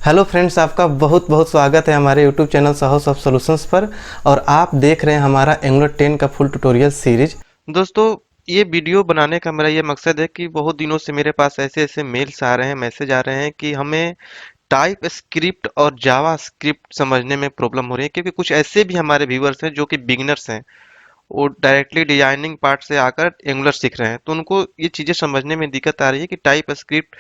Hello friends, आपका बहुत बहुत स्वागत है हमारे यूट्यूब चैनल साहस ऑफ सॉल्यूशंस पर। और आप देख रहे हैं हमारा एंगुलर 10 का फुल ट्यूटोरियल सीरीज। दोस्तों, ये वीडियो बनाने का मेरा ये मकसद है कि बहुत दिनों से मेरे पास ऐसे ऐसे मेल्स आ रहे हैं, मैसेज आ रहे हैं कि हमें टाइप स्क्रिप्ट और जावा स्क्रिप्ट समझने में प्रॉब्लम हो रही है, क्योंकि कुछ ऐसे भी हमारे व्यूअर्स हैं जो कि बिगिनर्स हैं। वो डायरेक्टली डिजाइनिंग पार्ट से आकर एंगुलर सीख रहे हैं, तो उनको ये चीज़ें समझने में दिक्कत आ रही है कि टाइप स्क्रिप्ट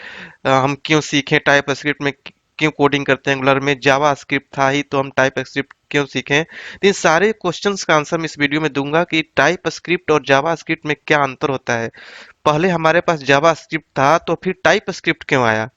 हम क्यों सीखें, टाइप स्क्रिप्ट में क्यों कोडिंग करते हैं, एंगुलर में जावा स्क्रिप्ट था ही तो हम टाइप स्क्रिप्ट क्यों सीखें। तो इन सारे क्वेश्चंस का आंसर मैं इस वीडियो में दूंगा कि टाइप स्क्रिप्ट और जावा स्क्रिप्ट में क्या अंतर होता है। पहले हमारे पास जावा स्क्रिप्ट था तो फिर टाइप स्क्रिप्ट क्यों आया,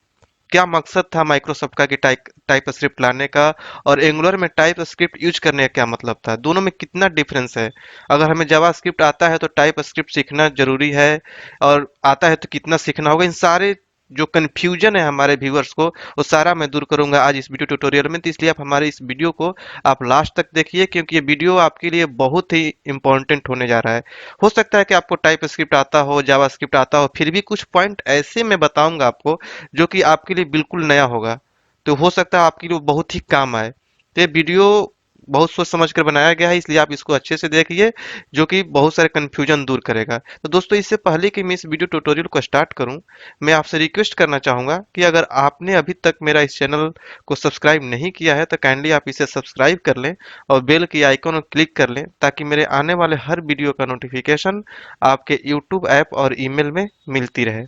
क्या मकसद था माइक्रोसॉफ्ट का कि टाइप टाइप स्क्रिप्ट लाने का, और एंगुलर में टाइप स्क्रिप्ट यूज करने का क्या मतलब था, दोनों में कितना डिफरेंस है। अगर हमें जावा स्क्रिप्ट आता है तो टाइप स्क्रिप्ट सीखना जरूरी है, और आता है तो कितना सीखना होगा। इन सारे जो कंफ्यूजन है हमारे व्यूअर्स को, वो सारा मैं दूर करूंगा आज इस वीडियो ट्यूटोरियल में। तो इसलिए आप हमारे इस वीडियो को आप लास्ट तक देखिए, क्योंकि ये वीडियो आपके लिए बहुत ही इंपॉर्टेंट होने जा रहा है। हो सकता है कि आपको टाइप स्क्रिप्ट आता हो, जावा स्क्रिप्ट आता हो, फिर भी कुछ पॉइंट ऐसे मैं बताऊंगा आपको जो कि आपके लिए बिल्कुल नया होगा, तो हो सकता है आपके लिए बहुत ही काम आए। तो ये वीडियो बहुत सोच समझ कर बनाया गया है, इसलिए आप इसको अच्छे से देखिए, जो कि बहुत सारे कन्फ्यूजन दूर करेगा। तो दोस्तों, इससे पहले कि मैं इस वीडियो ट्यूटोरियल को स्टार्ट करूं, मैं आपसे रिक्वेस्ट करना चाहूंगा कि अगर आपने अभी तक मेरा इस चैनल को सब्सक्राइब नहीं किया है तो काइंडली आप इसे सब्सक्राइब कर लें और बेल की आइकन को क्लिक कर लें, ताकि मेरे आने वाले हर वीडियो का नोटिफिकेशन आपके यूट्यूब ऐप और ईमेल में मिलती रहे।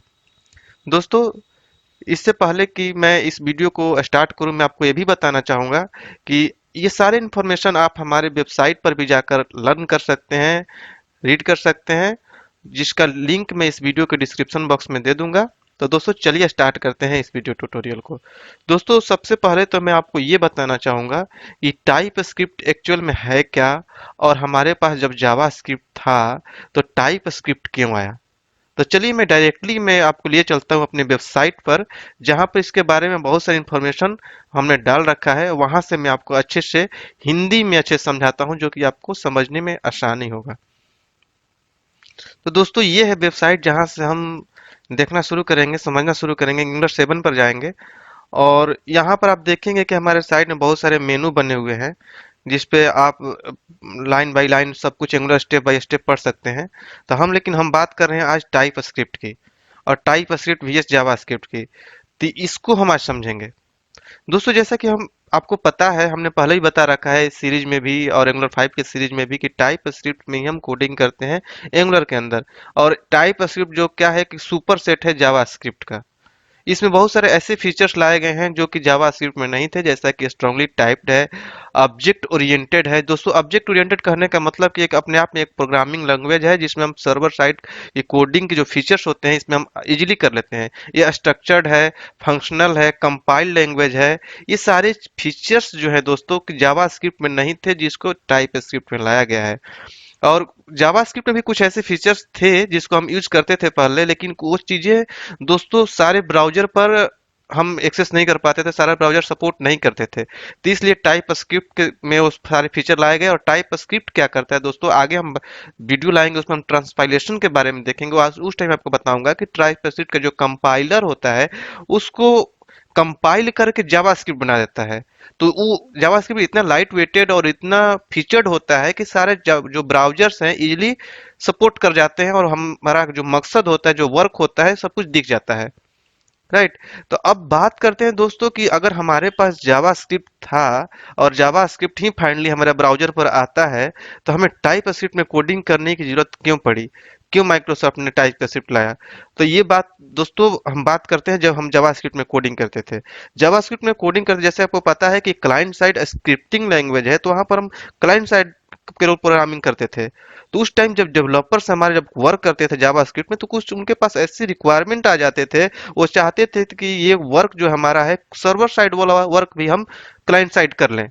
दोस्तों, इससे पहले कि मैं इस वीडियो को स्टार्ट करूं, मैं आपको ये भी बताना चाहूंगा कि ये सारे इन्फॉर्मेशन आप हमारे वेबसाइट पर भी जाकर लर्न कर सकते हैं, रीड कर सकते हैं, जिसका लिंक मैं इस वीडियो के डिस्क्रिप्शन बॉक्स में दे दूंगा। तो दोस्तों, चलिए स्टार्ट करते हैं इस वीडियो ट्यूटोरियल को। दोस्तों, सबसे पहले तो मैं आपको ये बताना चाहूंगा कि टाइप स्क्रिप्ट एक्चुअल में है क्या, और हमारे पास जब जावा स्क्रिप्ट था तो टाइप स्क्रिप्ट क्यों आया। तो चलिए मैं आपको लिए चलता हूँ अपने वेबसाइट पर, जहाँ पर इसके बारे में बहुत सारी इन्फॉर्मेशन हमने डाल रखा है। वहां से मैं आपको अच्छे से हिंदी में अच्छे से समझाता हूँ, जो कि आपको समझने में आसानी होगा। तो दोस्तों, ये है वेबसाइट जहाँ से हम देखना शुरू करेंगे, समझना शुरू करेंगे। एंगुलर 7 पर जाएंगे और यहाँ पर आप देखेंगे कि हमारे साइड में बहुत सारे मेनू बने हुए हैं, जिसपे आप लाइन बाय लाइन सब कुछ एंगुलर स्टेप बाय स्टेप पढ़ सकते हैं। तो लेकिन हम बात कर रहे हैं आज टाइप स्क्रिप्ट की, और टाइप स्क्रिप्ट वीएस जावा स्क्रिप्ट की। तो इसको हम आज समझेंगे। दोस्तों, जैसा कि हम आपको पता है, हमने पहले ही बता रखा है इस सीरीज में भी और एंगुलर 5 के सीरीज में भी, कि टाइप स्क्रिप्ट में ही हम कोडिंग करते हैं एंगुलर के अंदर। और टाइप स्क्रिप्ट जो क्या है कि सुपर सेट है जावा स्क्रिप्ट का। इसमें बहुत सारे ऐसे फीचर्स लाए गए हैं जो कि जावा स्क्रिप्ट में नहीं थे, जैसा कि स्ट्रांगली टाइप्ड है, ऑब्जेक्ट ओरिएंटेड है। दोस्तों, ऑब्जेक्ट ओरिएंटेड कहने का मतलब कि एक अपने आप में एक प्रोग्रामिंग लैंग्वेज है, जिसमें हम सर्वर साइड ये कोडिंग के जो फीचर्स होते हैं इसमें हम इजीली कर लेते हैं। ये स्ट्रक्चर्ड है, फंक्शनल है, कंपाइल्ड लैंग्वेज है। ये सारे फीचर्स जो है दोस्तों कि जावा स्क्रिप्ट में नहीं थे, जिसको टाइप स्क्रिप्ट में लाया गया है। और जावास्क्रिप्ट में भी कुछ ऐसे फीचर्स थे जिसको हम यूज करते थे पहले, लेकिन वो चीजें दोस्तों सारे ब्राउजर पर हम एक्सेस नहीं कर पाते थे, सारा ब्राउजर सपोर्ट नहीं करते थे। तो इसलिए टाइप स्क्रिप्ट में वो सारे फीचर लाए गए। और टाइप स्क्रिप्ट क्या करता है दोस्तों, आगे हम वीडियो लाएंगे, उसमें हम ट्रांसपाइलेशन के बारे में देखेंगे। आज उस टाइम आपको बताऊंगा कि टाइप स्क्रिप्ट का जो कंपाइलर होता है, उसको कंपाइल करके जावास्क्रिप्ट बना देता है। तो वो जावास्क्रिप्ट इतना लाइट वेटेड और इतना फीचर्ड होता है कि सारे जो ब्राउजर्स हैं इजीली सपोर्ट कर जाते हैं, और हमारा जो मकसद होता है, जो वर्क होता है, सब कुछ दिख जाता है। राइट। तो अब बात करते हैं दोस्तों कि अगर हमारे पास जावास्क्रिप्ट था और जावास्क्रिप्ट ही फाइनली हमारे ब्राउजर पर आता है, तो हमें टाइप स्क्रिप्ट में कोडिंग करने की जरूरत क्यों पड़ी, क्यों माइक्रोसॉफ्ट ने टाइप स्क्रिप्ट लाया। तो ये बात दोस्तों हम बात करते हैं जब हम जावास्क्रिप्ट में कोडिंग करते थे। जावास्क्रिप्ट में कोडिंग करते, जैसे आपको पता है कि क्लाइंट साइड स्क्रिप्टिंग लैंग्वेज है, तो वहां पर हम क्लाइंट साइड के रोल प्रोग्रामिंग करते थे। तो उस टाइम जब डेवलपर्स हमारे जब वर्क करते थे जावास्क्रिप्ट में, तो कुछ उनके पास ऐसी रिक्वायरमेंट आ जाते थे, वो चाहते थे कि ये वर्क जो हमारा है सर्वर साइड वाला वर्क भी हम क्लाइंट साइड कर लें।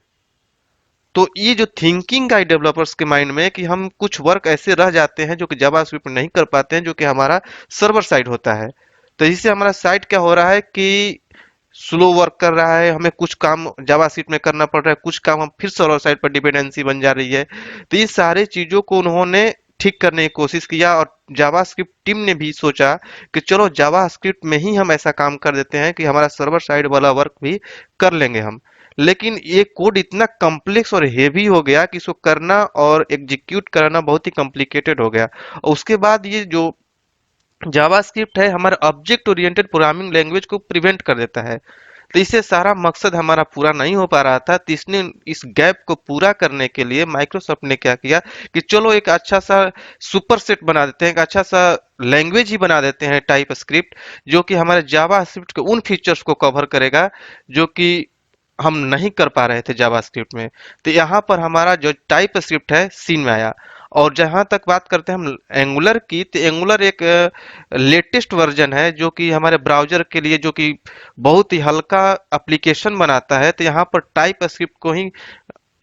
तो ये जो थिंकिंग है डेवलपर्स के माइंड में कि हम कुछ वर्क ऐसे रह जाते हैं जो कि जावास्क्रिप्ट में नहीं कर पाते हैं, जो कि हमारा सर्वर साइड होता है। तो इससे हमारा साइट क्या हो रहा है कि स्लो वर्क कर रहा है, हमें कुछ काम जावास्क्रिप्ट में करना पड़ रहा है, कुछ काम हम फिर सर्वर साइड पर डिपेंडेंसी बन जा रही है। तो ये सारे चीजों को उन्होंने ठीक करने की कोशिश किया और जावास्क्रिप्ट टीम ने भी सोचा कि चलो जावास्क्रिप्ट में ही हम ऐसा काम कर देते हैं कि हमारा सर्वर साइड वाला वर्क भी कर लेंगे हम। लेकिन ये कोड इतना कॉम्प्लेक्स और हेवी हो गया कि इसको करना और एग्जीक्यूट करना बहुत ही कॉम्प्लिकेटेड हो गया। और उसके बाद ये जो जावास्क्रिप्ट है हमारा ऑब्जेक्ट ओरिएंटेड प्रोग्रामिंग लैंग्वेज को प्रिवेंट कर देता है। तो इससे सारा मकसद हमारा पूरा नहीं हो पा रहा था, तो इसने इस गैप को पूरा करने के लिए माइक्रोसॉफ्ट ने क्या किया कि चलो एक अच्छा सा सुपर सेट बना देते हैं, एक अच्छा सा लैंग्वेज ही बना देते हैं टाइप स्क्रिप्ट, जो कि हमारे जावा स्क्रिप्ट के उन फीचर्स को कवर करेगा जो कि हम नहीं कर पा रहे थे जावास्क्रिप्ट में। तो यहाँ पर हमारा जो टाइप स्क्रिप्ट है सीन में आया। और जहाँ तक बात करते हैं हम एंगुलर की, तो एंगुलर एक लेटेस्ट वर्जन है जो कि हमारे ब्राउजर के लिए जो कि बहुत ही हल्का एप्लीकेशन बनाता है। तो यहाँ पर टाइप स्क्रिप्ट को ही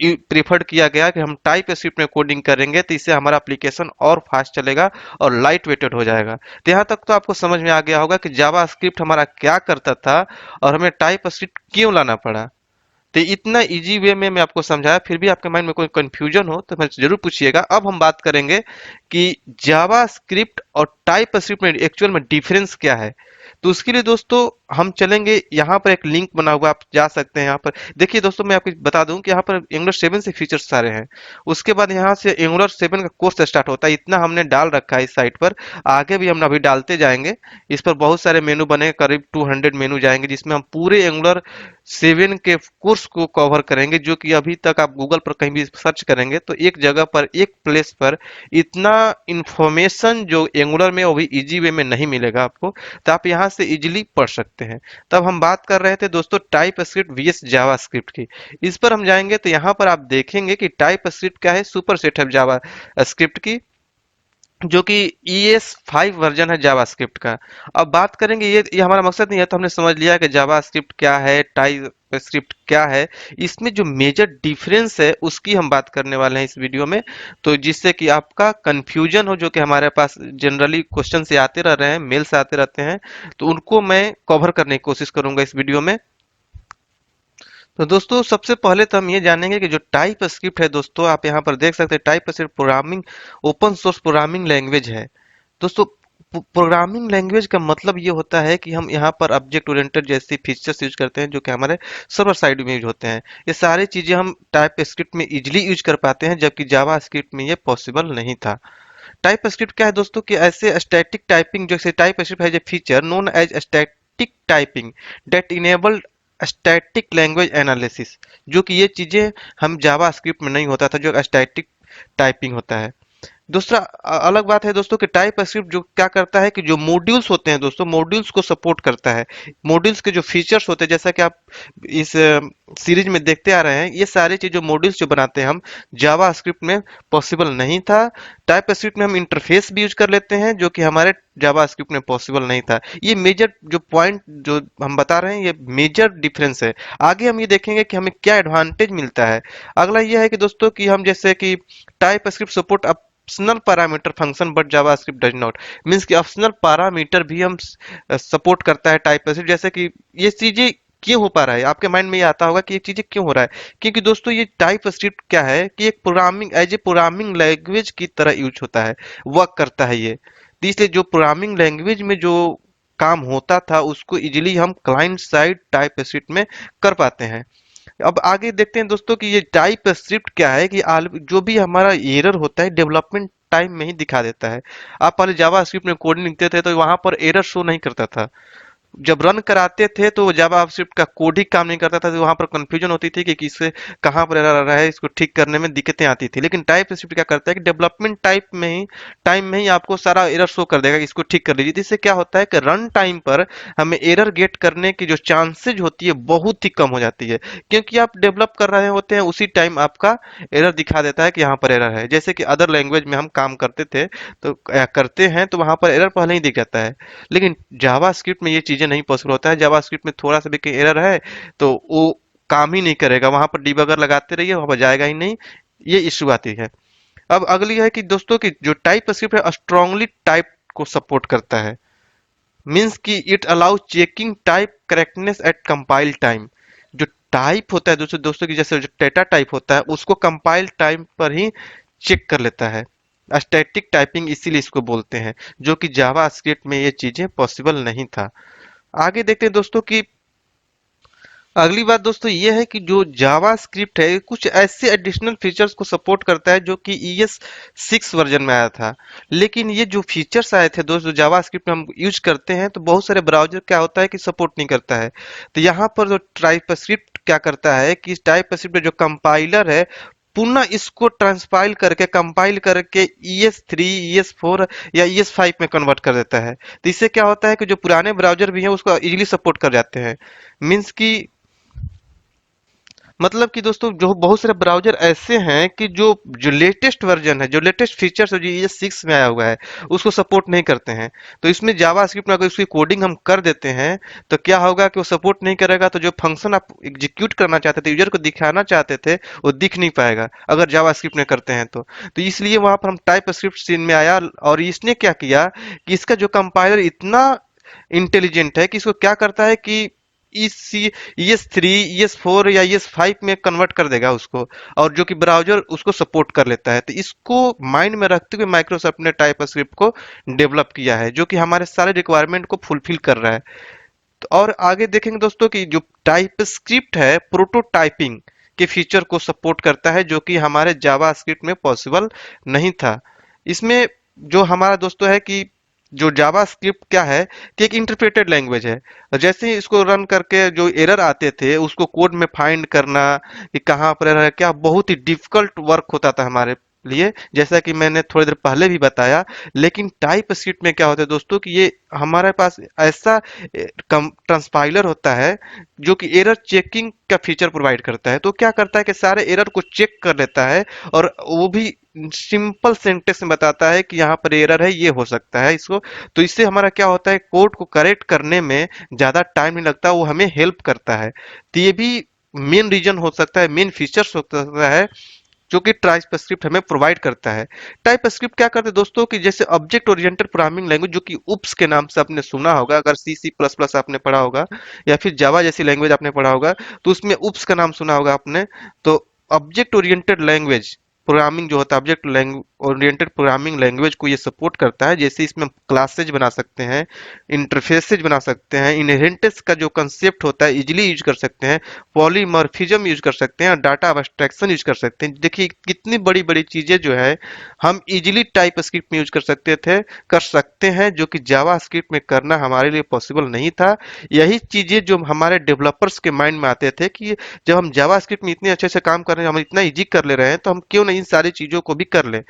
प्रेफर्ड किया गया कि हम टाइप स्क्रिप्ट में कोडिंग करेंगे तो इससे हमारा एप्लीकेशन और फास्ट चलेगा और लाइट वेटेड हो जाएगा। तो यहाँ तक तो आपको समझ में आ गया होगा कि जावा स्क्रिप्ट हमारा क्या करता था और हमें टाइप स्क्रिप्ट क्यों लाना पड़ा। तो इतना इजी वे में मैं आपको समझाया, फिर भी आपके माइंड में कोई कंफ्यूजन हो तो मुझसे जरूर पूछिएगा। अब हम बात करेंगे कि जावा स्क्रिप्ट और टाइप स्क्रिप्ट में एक्चुअल में डिफरेंस क्या है। तो उसके लिए दोस्तों हम चलेंगे, यहाँ पर एक लिंक बना हुआ, आप जा सकते हैं। यहाँ पर देखिए दोस्तों, मैं आपको बता दूं कि यहाँ पर एंगुलर 7 से फीचर्स सारे हैं। उसके बाद यहाँ से एंगुलर 7 का कोर्स स्टार्ट होता है, इतना हमने डाल रखा है इस साइट पर। आगे भी हम अभी डालते जाएंगे। इस पर बहुत सारे मेनू बने, करीब 200 मेनू जाएंगे, जिसमें हम पूरे एंगुलर 7 के कोर्स को कवर करेंगे, जो कि अभी तक आप गूगल पर कहीं भी सर्च करेंगे तो एक जगह पर, एक प्लेस पर इतना इंफॉर्मेशन जो एंगुलर में वो भी इजी वे में नहीं मिलेगा आपको। तो आप यहाँ से इजीली पढ़ सकते हैं। तब हम बात कर रहे थे दोस्तों टाइप स्क्रिप्ट वीएस जावा स्क्रिप्ट की। इस पर हम जाएंगे तो यहाँ पर आप देखेंगे कि टाइप स्क्रिप्ट क्या है, सुपर सेट है जावा स्क्रिप्ट की, जो कि ES5 वर्जन है जावास्क्रिप्ट का। अब बात करेंगे, ये हमारा मकसद नहीं है, तो हमने समझ लिया कि जावास्क्रिप्ट क्या है, टाइप स्क्रिप्ट क्या है। इसमें जो मेजर डिफरेंस है उसकी हम बात करने वाले हैं इस वीडियो में, तो जिससे कि आपका कंफ्यूजन हो, जो कि हमारे पास जनरली क्वेश्चन से आते रह रहे हैं, मेल से आते रहते हैं, तो उनको मैं कवर करने की कोशिश करूंगा इस वीडियो में। तो दोस्तों सबसे पहले तो हम ये जानेंगे कि जो टाइप स्क्रिप्ट है दोस्तों, आप यहाँ पर देख सकते हैं type script programming open source programming language है। दोस्तों प्रोग्रामिंग लैंग्वेज का मतलब ये होता है कि हम यहाँ पर ऑब्जेक्ट ओरिएंटेड जैसी फीचर्स यूज करते हैं जो कि हमारे सर्वर साइड में यूज होते हैं। ये सारी चीजें हम टाइप स्क्रिप्ट में इजिली यूज कर पाते हैं, जबकि जावा स्क्रिप्ट में ये पॉसिबल नहीं था। टाइप स्क्रिप्ट क्या है दोस्तों कि ऐसे स्टैटिक टाइपिंग, जैसे टाइप स्क्रिप्ट है, feature known as static typing that enabled static language analysis, जो कि ये चीजें हम जावा स्क्रिप्ट में नहीं होता था, जो स्टैटिक टाइपिंग होता है। दूसरा अलग बात है दोस्तों कि टाइप स्क्रिप्ट जो क्या करता है कि जो मॉड्यूल्स होते हैं दोस्तों, मॉड्यूल्स को सपोर्ट करता है। मॉड्यूल्स के जो फीचर्स होते हैं, जैसा कि आप इस सीरीज में देखते आ रहे हैं, ये सारी चीज जो मॉड्यूल्स जो बनाते हैं हम, जावा स्क्रिप्ट में पॉसिबल नहीं था। टाइप स्क्रिप्ट में हम इंटरफेस भी यूज कर लेते हैं, जो कि हमारे जावा स्क्रिप्ट में पॉसिबल नहीं था। ये मेजर जो पॉइंट जो हम बता रहे हैं, ये मेजर डिफरेंस है। आगे हम ये देखेंगे कि हमें क्या एडवांटेज मिलता है। अगला ये है कि दोस्तों कि हम जैसे कि type script support optional parameter function but JavaScript does not, means कि ऑप्शनल पैरामीटर भी हम सपोर्ट करता है टाइप स्क्रिप्ट। जैसे कि ये चीजें क्यों हो पा रहा है, आपके माइंड में ये आता होगा कि ये चीजें क्यों हो रहा है, क्योंकि दोस्तों ये टाइप स्क्रिप्ट क्या है कि एक programming as a programming language की तरह यूज होता है, वर्क करता है ये। तो इसलिए जो प्रोग्रामिंग लैंग्वेज में जो काम होता था उसको इजीली हम क्लाइंट साइड टाइप स्क्रिप्ट में कर पाते हैं। अब आगे देखते हैं दोस्तों कि ये टाइप स्क्रिप्ट क्या है कि जो भी हमारा एरर होता है डेवलपमेंट टाइम में ही दिखा देता है। आप पहले जावा स्क्रिप्ट में कोडिंग लिखते थे तो वहां पर एरर शो नहीं करता था, जब रन कराते थे तो जावा स्क्रिप्ट का कोड ही काम नहीं करता था, तो वहां पर कंफ्यूजन होती थी कि किससे कहाँ पर एरर आ रहा है, इसको ठीक करने में दिक्कतें आती थी। लेकिन टाइप स्क्रिप्ट क्या करता है कि डेवलपमेंट टाइम में ही आपको सारा एरर शो कर देगा कि इसको ठीक कर लीजिए। इससे क्या होता है कि रन टाइम पर हमें एरर गेट करने की जो चांसेज होती है बहुत ही कम हो जाती है, क्योंकि आप डेवलप कर रहे होते हैं उसी टाइम आपका एरर दिखा देता है कि यहाँ पर एरर है। जैसे कि अदर लैंग्वेज में हम काम करते थे तो करते हैं तो वहां पर एरर पहले ही दिख जाता है, लेकिन जावास्क्रिप्ट में ये चीजें नहीं पॉसिबल होता है। जावास्क्रिप्ट में थोड़ा सा भी कहीं एरर है तो वो काम ही नहीं करेगा, वहां पर डिबगर लगाते रहिए वहां पर जाएगा ही नहीं, ये इश्यू आती है। अब अगली है कि दोस्तों की जो टाइप स्क्रिप्ट है स्ट्रांगली टाइप को सपोर्ट करता है, मींस कि it allow checking type correctness eight compile time. जो टाइप होता है दोस्तों दोस्तों की जैसे जो डेटा टाइप होता है उसको कंपाइल टाइम पर ही चेक कर लेता है। स्टैटिक टाइपिंग इसीलिए इसको बोलते हैं, जो कि जावा स्क्रिप्ट में ये चीजें पॉसिबल नहीं था। आगे देखते हैं दोस्तों कि अगली बात दोस्तों ये है कि जो जावा स्क्रिप्ट है कुछ ऐसे एडिशनल फीचर्स को सपोर्ट करता है जो कि ईएस 6 वर्जन में आया था। लेकिन ये जो फीचर्स आए थे दोस्तों जावा स्क्रिप्ट में हम यूज करते हैं तो बहुत सारे ब्राउजर क्या होता है कि सपोर्ट नहीं करता है। तो यहाँ पर जो टाइपस्क्रिप्ट क्या करता है कि इस टाइपस्क्रिप्ट जो कंपाइलर है पुनः इसको ट्रांसपाइल करके कंपाइल करके ES3 ES4 या ES5 में कन्वर्ट कर देता है। तो इससे क्या होता है कि जो पुराने ब्राउजर भी हैं उसको इजीली सपोर्ट कर जाते हैं। मीन्स कि मतलब कि दोस्तों जो बहुत सारे ब्राउज़र ऐसे हैं कि जो जो लेटेस्ट वर्ज़न है, जो लेटेस्ट फीचर्स है, जो ये 6 में आया हुआ है, उसको सपोर्ट नहीं करते हैं। तो इसमें जावास्क्रिप्ट में अगर उसकी कोडिंग हम कर देते हैं, तो क्या होगा कि वो सपोर्ट नहीं करेगा, तो जो फंक्शन आप एग्जीक्यूट करना चाहते थे, यूज़र को दिखाना चाहते थे, वो दिख नहीं पाएगा, अगर जावास्क्रिप्ट में करते हैं तो। तो इसलिए वहाँ पर हम टाइपस्क्रिप्ट सीन में आया और इसने क्या किया कि इसका जो कंपाइलर इतना इंटेलिजेंट है कि इसको क्या करता है कि ES3 ES4 या ES5 में कन्वर्ट कर देगा उसको, और जो कि ब्राउजर उसको सपोर्ट कर लेता है। तो इसको माइंड में रखते हुए माइक्रोसॉफ्ट ने टाइपस्क्रिप्ट को डेवलप किया है, जो कि हमारे सारे रिक्वायरमेंट को फुलफिल कर रहा है। तो और आगे देखेंगे दोस्तों कि जो टाइपस्क्रिप्ट है प्रोटोटाइपिंग के फीचर को सपोर्ट करता है, जो कि हमारे जावास्क्रिप्ट में पॉसिबल नहीं था। इसमें जो हमारा दोस्तों है कि जो जावास्क्रिप्ट क्या है कि एक इंटरप्रेटेड लैंग्वेज है। जैसे ही इसको रन करके जो एरर आते थे उसको कोड में फाइंड करना कि कहाँ पर एरर है क्या, बहुत ही डिफिकल्ट वर्क होता था हमारे लिए, जैसा कि मैंने थोड़ी देर पहले भी बताया। लेकिन टाइप स्क्रिप्ट में क्या होता है दोस्तों कि ये हमारे पास ऐसा ट्रांसपाइलर होता है जो कि एरर चेकिंग का फीचर प्रोवाइड करता है। तो क्या करता है कि सारे एरर को चेक कर लेता है और वो भी सिंपल सेंटेंस में बताता है कि यहाँ पर एरर है, ये हो सकता है इसको। तो इससे हमारा क्या होता है, कोड को करेक्ट करने में ज़्यादा टाइम नहीं लगता, वो हमें हेल्प करता है। तो ये भी मेन रीजन हो सकता है, मेन फीचर्स हो सकता है जो कि टाइपस्क्रिप्ट हमें प्रोवाइड करता है। टाइपस्क्रिप्ट क्या करते हैं दोस्तों कि जैसे ऑब्जेक्ट ओरिएंटेड प्रोग्रामिंग लैंग्वेज जो कि उप्स के नाम से आपने सुना होगा, अगर C++ आपने पढ़ा होगा या फिर जावा जैसी लैंग्वेज आपने पढ़ा होगा, तो उसमें उप्स का नाम सुना होगा आपने। तो ऑब्जेक्ट ओरिएंटेड लैंग्वेज प्रोग्रामिंग जो होता है, ऑब्जेक्ट ओरिएंटेड प्रोग्रामिंग लैंग्वेज को ये सपोर्ट करता है। जैसे इसमें क्लासेज बना सकते हैं, इंटरफेसेज बना सकते हैं, इनहेरिटेंस का जो कंसेप्ट होता है इजीली यूज कर सकते हैं, पॉलीमॉर्फिज्म यूज कर सकते हैं और डाटा एब्स्ट्रैक्शन यूज कर सकते हैं। देखिए कितनी बड़ी बड़ी चीजें जो है हम इजीली टाइप स्क्रिप्ट में यूज कर सकते हैं, जो कि जावा स्क्रिप्ट में करना हमारे लिए पॉसिबल नहीं था। यही चीजें जो हमारे डेवलपर्स के माइंड में आते थे कि जब हम जावा स्क्रिप्ट में इतने अच्छे से काम कर रहे हैं, हम इतना इजी कर ले रहे हैं, तो हम क्यों नहीं इन सारी चीजों को भी कर लें।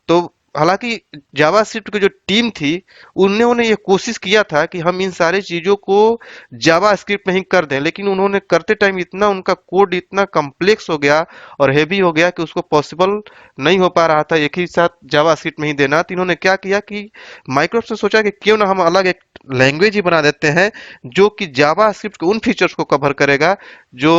तो हालांकि जावास्क्रिप्ट की जो टीम थी उन्होंने ये कोशिश किया था कि हम इन सारी चीजों को जावास्क्रिप्ट में ही कर दें, लेकिन उन्होंने करते टाइम इतना उनका कोड इतना कॉम्प्लेक्स हो गया और हेवी हो गया कि उसको पॉसिबल नहीं हो पा रहा था एक ही साथ जावास्क्रिप्ट में ही देना। तो इन्होंने क्या किया कि माइक्रोसॉफ्ट ने सोचा कि क्यों ना हम अलग एक लैंग्वेज ही बना देते हैं जो कि जावास्क्रिप्ट के उन फीचर्स को कवर करेगा जो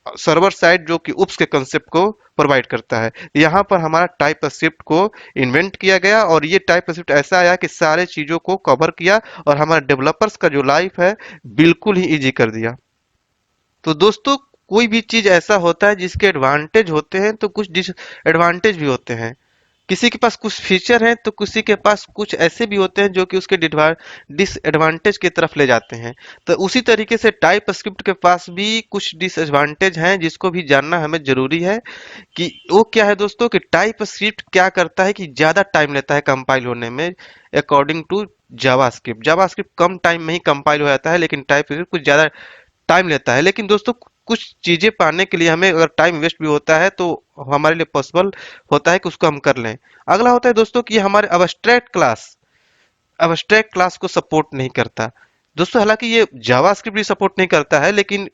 सर्वर साइड जो कि उप्स के कंसेप्ट को प्रोवाइड करता है। यहाँ पर हमारा टाइप स्क्रिप्ट को इन्वेंट किया गया और ये टाइप स्क्रिप्ट ऐसा आया कि सारे चीजों को कवर किया और हमारे डेवलपर्स का जो लाइफ है बिल्कुल ही इजी कर दिया। तो दोस्तों कोई भी चीज ऐसा होता है जिसके एडवांटेज होते हैं तो कुछ डिसएडवांटेज भी होते हैं। किसी के पास कुछ फीचर हैं तो किसी के पास कुछ ऐसे भी होते हैं जो कि उसके डिसएडवांटेज की तरफ ले जाते हैं। तो उसी तरीके से टाइप स्क्रिप्ट के पास भी कुछ डिसएडवांटेज हैं जिसको भी जानना हमें जरूरी है कि वो क्या है दोस्तों कि टाइप स्क्रिप्ट क्या करता है कि ज्यादा टाइम लेता है कंपाइल होने में अकॉर्डिंग टू जावास्क्रिप्ट। जावास्क्रिप्ट कम टाइम में ही कंपाइल हो जाता है, लेकिन टाइप स्क्रिप्ट कुछ ज्यादा टाइम लेता है। लेकिन दोस्तों कुछ चीजें पाने के लिए हमें अगर टाइम वेस्ट भी होता है तो हमारे लिए पॉसिबल होता है कि उसको हम कर लें। अगला होता है दोस्तों कि हमारे अबस्ट्रैक्ट क्लास को सपोर्ट नहीं करता। दोस्तों हालांकि ये जावास्क्रिप्ट भी सपोर्ट नहीं करता है, लेकिन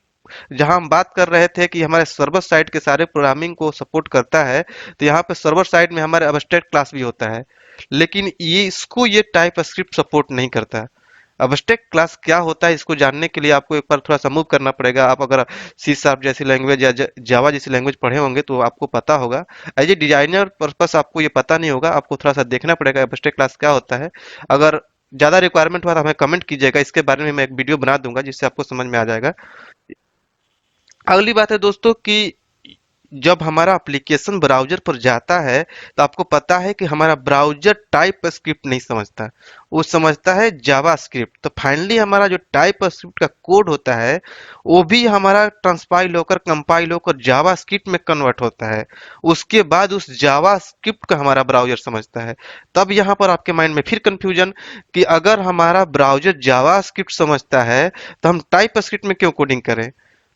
जहां हम बात कर रहे थे कि हमारे सर्वर साइड के सारे प्रोग्रामिंग को सपोर्ट करता है, तो यहाँ पे सर्वर साइड में हमारे अबस्ट्रैक्ट क्लास भी होता है, लेकिन ये टाइप स्क्रिप्ट सपोर्ट नहीं करता। अबस्ट्रैक्ट क्लास क्या होता है इसको जानने के लिए आपको एक बार थोड़ा सा मूव करना पड़ेगा। आप अगर C# जैसी लैंग्वेज या जावा जैसी लैंग्वेज पढ़े होंगे तो आपको पता होगा। एज ए डिजाइनर पर्पस आपको ये पता नहीं होगा, आपको थोड़ा सा देखना पड़ेगा अबस्ट्रैक्ट क्लास क्या होता है। अगर ज्यादा रिक्वायरमेंट हुआ तो हमें कमेंट कीजिएगा, इसके बारे में मैं एक वीडियो बना दूंगा जिससे आपको समझ में आ जाएगा। अगली बात है दोस्तों कि जब हमारा एप्लीकेशन ब्राउज़र पर जाता है, तो आपको पता है कि हमारा ब्राउज़र टाइपस्क्रिप्ट नहीं समझता, वो समझता है जावास्क्रिप्ट। तो फाइनली हमारा जो टाइपस्क्रिप्ट का कोड होता है, वो भी हमारा ट्रांसपाइल होकर, कंपाइल होकर जावास्क्रिप्ट में कन्वर्ट होता है। उसके बाद उस जावास्क्रिप्ट का हमारा ब्राउज़र समझता है। तब यहाँ पर आपके माइंड में फिर कन्फ्यूजन कि अगर हमारा ब्राउज़र जावास्क्रिप्ट समझता है, तो हम टाइपस्क्रिप्ट में क्यों कोडिंग करें?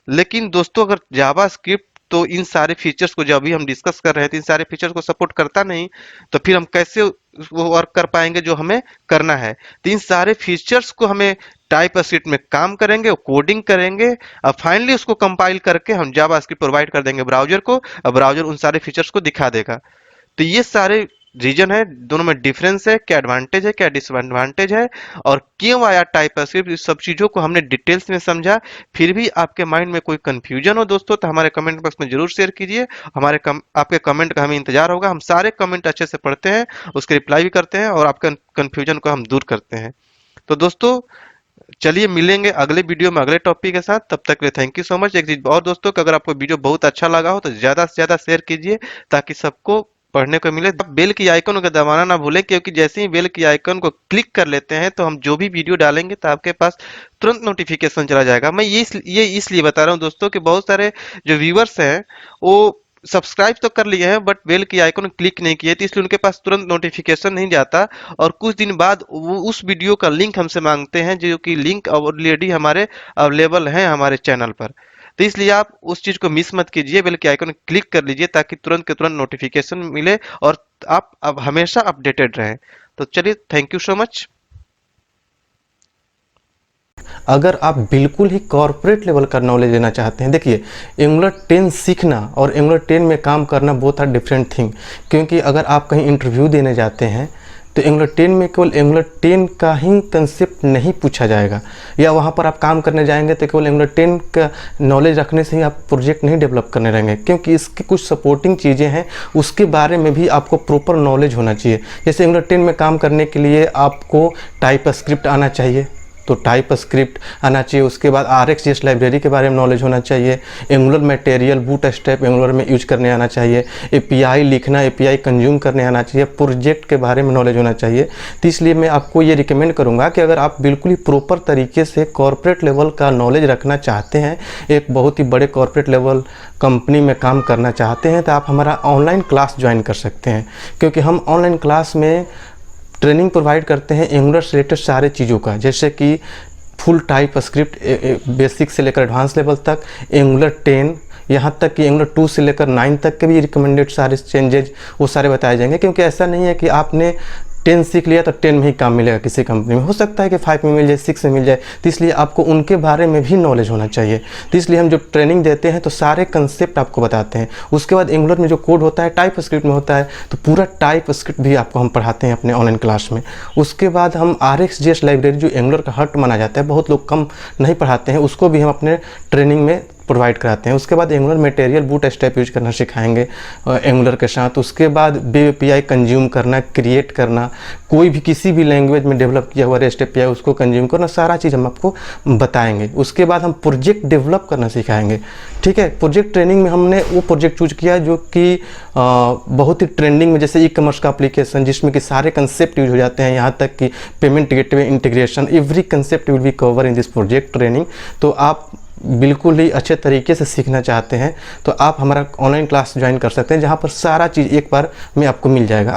लेकिन दोस्तों, अगर जावास्क्रिप्ट तो इन सारे फीचर्स को जो अभी हम डिस्कस कर रहे थे, इन सारे फीचर्स को सपोर्ट करता नहीं, तो फिर हम कैसे वो वर्क कर पाएंगे जो हमें करना है? तो इन सारे फीचर्स को हमें टाइप स्क्रिप्ट में काम करेंगे, कोडिंग करेंगे, और फाइनली उसको कंपाइल करके हम जावास्क्रिप्ट प्रोवाइड कर देंगे ब्राउजर को, और ब्राउजर उन सारे फीचर्स को दिखा देगा। तो ये सारे रीजन है, दोनों में डिफरेंस है, क्या एडवांटेज है, क्या डिसएडवांटेज है, और क्यों आया टाइपस्क्रिप्ट, इस सब चीजों को हमने डिटेल्स में समझा। फिर भी आपके माइंड में कोई कंफ्यूजन हो दोस्तों, तो हमारे कमेंट बॉक्स में जरूर शेयर कीजिए। आपके कमेंट का हमें इंतजार होगा। हम सारे कमेंट अच्छे से पढ़ते हैं, उसके रिप्लाई भी करते हैं, और आपके कंफ्यूजन को हम दूर करते हैं। तो दोस्तों, चलिए मिलेंगे अगले वीडियो में अगले टॉपिक के साथ। तब तक के लिए थैंक यू सो मच। एक चीज और दोस्तों, कि अगर आपको वीडियो बहुत अच्छा लगा हो तो ज्यादा से ज्यादा शेयर कीजिए, ताकि सबको पढ़ने को मिले। आप बेल की आइकन को दबाना ना भूलें, क्योंकि जैसे ही बेल की आइकन को क्लिक कर लेते हैं, तो हम जो भी वीडियो डालेंगे तो आपके पास तुरंत नोटिफिकेशन चला जाएगा। मैं ये इसलिए बता रहा हूँ दोस्तों, कि बहुत सारे जो व्यूवर्स हैं, वो सब्सक्राइब तो कर लिए हैं, बट बेल की आइकन क्लिक नहीं किए, तो इसलिए उनके पास तुरंत नोटिफिकेशन नहीं जाता, और कुछ दिन बाद वो उस वीडियो का लिंक हमसे मांगते हैं, जो कि लिंक ऑलरेडी हमारे अवेलेबल है हमारे चैनल पर। तो इसलिए आप उस चीज को मिस मत कीजिए, बेल के आइकन क्लिक कर लीजिए, ताकि तुरंत के तुरंत नोटिफिकेशन मिले और आप अब हमेशा अपडेटेड रहें। तो चलिए, थैंक यू सो मच। अगर आप बिल्कुल ही कॉर्पोरेट लेवल का नॉलेज लेना चाहते हैं, देखिए एंगुलर 10 सीखना और एंगुलर 10 में काम करना बहुत आर डिफरेंट थिंग। क्योंकि अगर आप कहीं इंटरव्यू देने जाते हैं, तो एंगुलर 10 में केवल एंगुलर 10 का ही कंसेप्ट नहीं पूछा जाएगा, या वहाँ पर आप काम करने जाएंगे तो केवल एंगुलर 10 का नॉलेज रखने से ही आप प्रोजेक्ट नहीं डेवलप करने रहेंगे, क्योंकि इसकी कुछ सपोर्टिंग चीज़ें हैं, उसके बारे में भी आपको प्रॉपर नॉलेज होना चाहिए। जैसे एंगुलर 10 में काम करने के लिए आपको टाइपस्क्रिप्ट आना चाहिए, तो टाइपस्क्रिप्ट आना चाहिए। उसके बाद RxJS लाइब्रेरी के बारे में नॉलेज होना चाहिए। एंगुलर मटेरियल, बूटस्ट्रैप एंगुलर में यूज करने आना चाहिए। API लिखना, API कंज्यूम करने आना चाहिए। प्रोजेक्ट के बारे में नॉलेज होना चाहिए। तो इसलिए मैं आपको ये रिकमेंड करूंगा कि अगर आप बिल्कुल ही प्रॉपर तरीके से कॉर्पोरेट लेवल का नॉलेज रखना चाहते हैं, एक बहुत ही बड़े कॉर्पोरेट लेवल कंपनी में काम करना चाहते हैं, तो आप हमारा ऑनलाइन क्लास ज्वाइन कर सकते हैं। क्योंकि हम ऑनलाइन क्लास में ट्रेनिंग प्रोवाइड करते हैं एंगुलर से रिलेटेड सारे चीज़ों का, जैसे कि फुल टाइपस्क्रिप्ट बेसिक से लेकर एडवांस लेवल तक, एंगुलर 10, यहाँ तक कि एंगुलर 2 से लेकर 9 तक के भी रिकमेंडेड सारे चेंजेज वो सारे बताए जाएंगे। क्योंकि ऐसा नहीं है कि आपने 10 सीख लिया तो 10 में ही काम मिलेगा किसी कंपनी में, हो सकता है कि 5 में मिल जाए, 6 में मिल जाए। तो इसलिए आपको उनके बारे में भी नॉलेज होना चाहिए। तो इसलिए हम जो ट्रेनिंग देते हैं तो सारे कंसेप्ट आपको बताते हैं। उसके बाद एंगुलर में जो कोड होता है टाइपस्क्रिप्ट में होता है, तो पूरा टाइपस्क्रिप्ट भी आपको हम पढ़ाते हैं अपने ऑनलाइन क्लास में। उसके बाद हम RxJS लाइब्रेरी, जो एंगुलर का हर्ट माना जाता है, बहुत लोग कम नहीं पढ़ाते हैं, उसको भी हम अपने ट्रेनिंग में प्रोवाइड कराते हैं। उसके बाद एंगुलर मटेरियल, बूटस्ट्रैप यूज करना सिखाएंगे एंगुलर के साथ। उसके बाद वेब API कंज्यूम करना, क्रिएट करना, कोई भी किसी भी लैंग्वेज में डेवलप किया हुआ REST API उसको कंज्यूम करना, सारा चीज़ हम आपको बताएंगे। उसके बाद हम प्रोजेक्ट डेवलप करना सिखाएंगे। ठीक है, प्रोजेक्ट ट्रेनिंग में हमने वो प्रोजेक्ट चूज किया जो कि बहुत ही ट्रेंडिंग में, जैसे ई-कॉमर्स का एप्लीकेशन, जिसमें कि सारे कंसेप्ट यूज हो जाते हैं, यहाँ तक कि payment gateway integration, every concept will be cover in this project training. तो आप बिल्कुल ही अच्छे तरीके से सीखना चाहते हैं तो आप हमारा ऑनलाइन क्लास ज्वाइन कर सकते हैं, जहाँ पर सारा चीज़ एक बार में आपको मिल जाएगा।